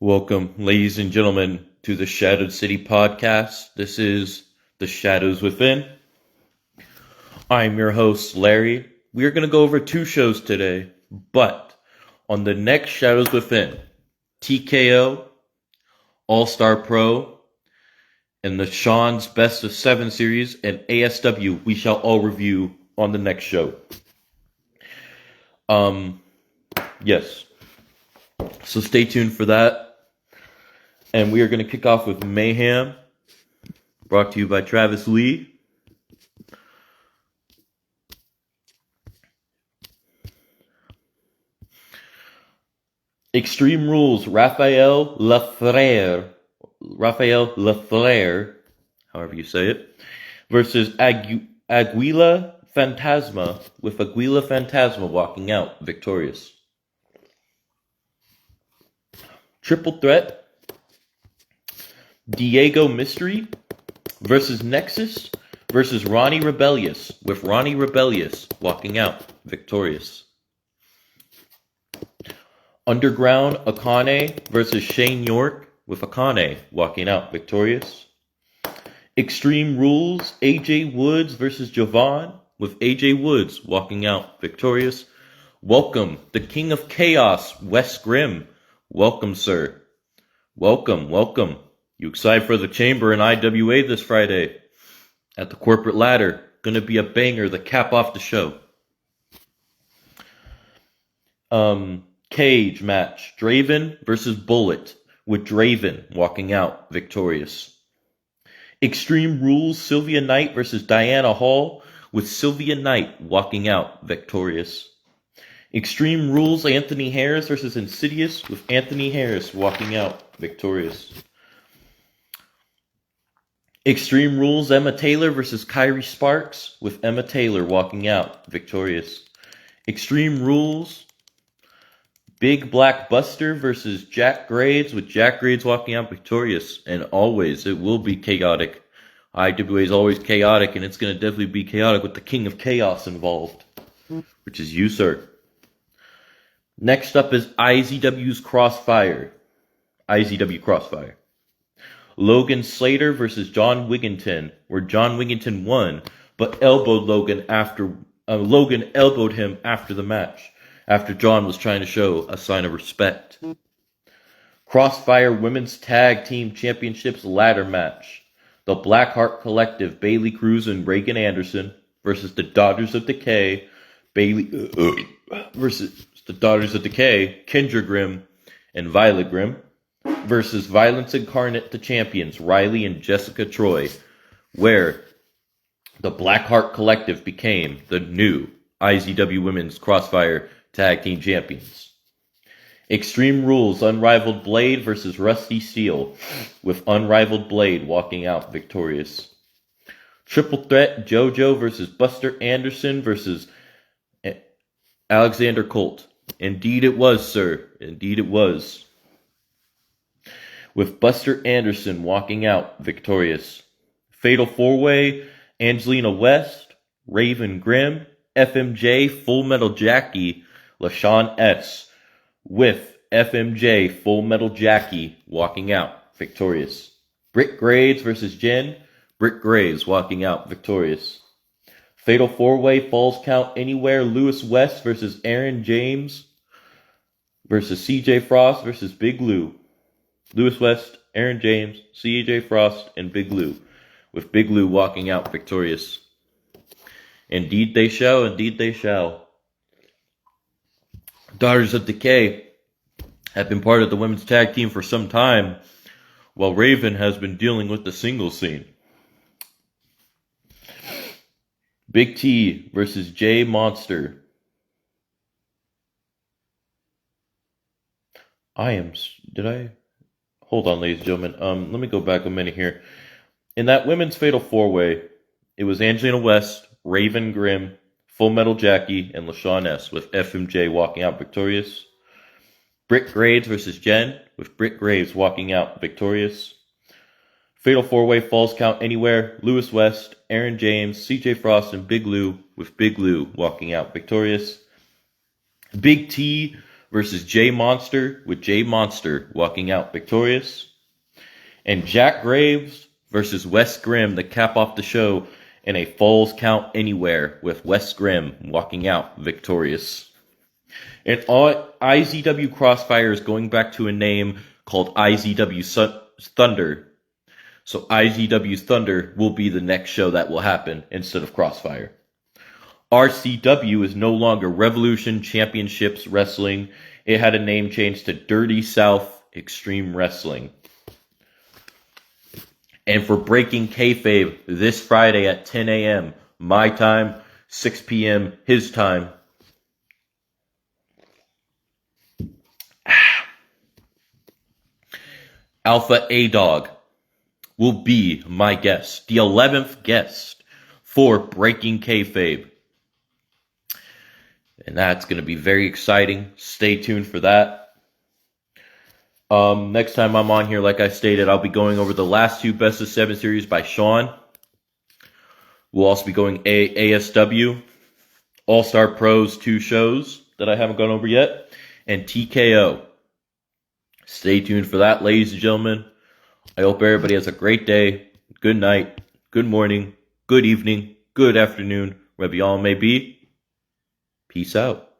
Welcome, ladies and gentlemen, to the Shadowed City podcast. This is The Shadows Within. I'm your host, Larry. We are going to go over two shows today, but on the next Shadows Within, TKO, All-Star Pro, and the Sean's Best of 7 series, and ASW, we shall all review on the next show. Yes. So stay tuned for that. And we are going to kick off with Mayhem, brought to you by Travis Lee. Extreme Rules, Raphael Lafrere, however you say it, versus Aguila Fantasma, with Aguila Fantasma walking out victorious. Triple Threat, Diego Mystery versus Nexus versus Ronnie Rebellious, with Ronnie Rebellious walking out victorious. Underground Akane versus Shane York, with Akane walking out victorious. Extreme Rules AJ Woods versus Jovan, with AJ Woods walking out victorious. Welcome, the King of Chaos, Wes Grimm. Welcome, sir. Welcome. You excited for the Chamber in IWA this Friday at the Corporate Ladder? Gonna be a banger to cap off the show. Cage match, Draven versus Bullet, with Draven walking out victorious. Extreme Rules Sylvia Knight versus Diana Hall, with Sylvia Knight walking out victorious. Extreme Rules Anthony Harris versus Insidious, with Anthony Harris walking out victorious. Extreme Rules Emma Taylor versus Kyrie Sparks, with Emma Taylor walking out victorious. Extreme Rules Big Black Buster versus Jack Grades, with Jack Grades walking out victorious. And always, it will be chaotic. IWA is always chaotic, and it's going to definitely be chaotic with the King of Chaos involved, which is you, sir. Next up is IZW Crossfire. Logan Slater versus John Wigginton, where John Wigginton won, but elbowed Logan after Logan elbowed him after the match, after John was trying to show a sign of respect. Crossfire Women's Tag Team Championships ladder match. The Blackheart Collective, Bailey Cruz and Reagan Anderson, versus the Daughters of Decay, versus the Daughters of Decay, Kendra Grimm and Violet Grimm, versus Violence Incarnate, the champions, Riley and Jessica Troy, where the Blackheart Collective became the new IZW Women's Crossfire Tag Team Champions. Extreme Rules Unrivaled Blade versus Rusty Steel, with Unrivaled Blade walking out victorious. Triple Threat JoJo versus Buster Anderson versus Alexander Colt. Indeed it was, sir. Indeed it was. With Buster Anderson walking out victorious. Fatal 4-Way, Angelina West, Raven Grimm, FMJ, Full Metal Jackie, LaShawn S., with FMJ, Full Metal Jackie walking out victorious. Britt Graves versus Jen, Britt Graves walking out victorious. Fatal 4-Way, Falls Count Anywhere, Lewis West versus Aaron James versus CJ Frost versus Big Lou. Lewis West, Aaron James, CJ Frost, and Big Lou, with Big Lou walking out victorious. Indeed they shall, indeed they shall. Daughters of Decay have been part of the women's tag team for some time, while Raven has been dealing with the singles scene. Big T versus J Monster. Hold on, ladies and gentlemen. Let me go back a minute here. In that women's fatal 4-Way, it was Angelina West, Raven Grimm, Full Metal Jackie, and LaShawn S., with FMJ walking out victorious. Britt Graves versus Jen, with Britt Graves walking out victorious. Fatal 4-Way, Falls Count Anywhere, Lewis West, Aaron James, CJ Frost, and Big Lou, with Big Lou walking out victorious. Big T versus J Monster, with J Monster walking out victorious. And Jack Graves versus Wes Grimm to cap off the show in a Falls Count Anywhere, with Wes Grimm walking out victorious. And all IZW Crossfire is going back to a name called IZW Thunder. So IZW Thunder will be the next show that will happen instead of Crossfire. RCW is no longer Revolution Championships Wrestling. It had a name change to Dirty South Extreme Wrestling. And for Breaking Kayfabe this Friday at 10 a.m. my time, 6 p.m. his time. Alpha A-Dog will be my guest, the 11th guest for Breaking Kayfabe. And that's going to be very exciting. Stay tuned for that. Next time I'm on here, like I stated, I'll be going over the last two Best of 7 series by Sean. We'll also be going ASW, All-Star Pros 2 shows that I haven't gone over yet, and TKO. Stay tuned for that, ladies and gentlemen. I hope everybody has a great day, good night, good morning, good evening, good afternoon, wherever y'all may be. Peace out.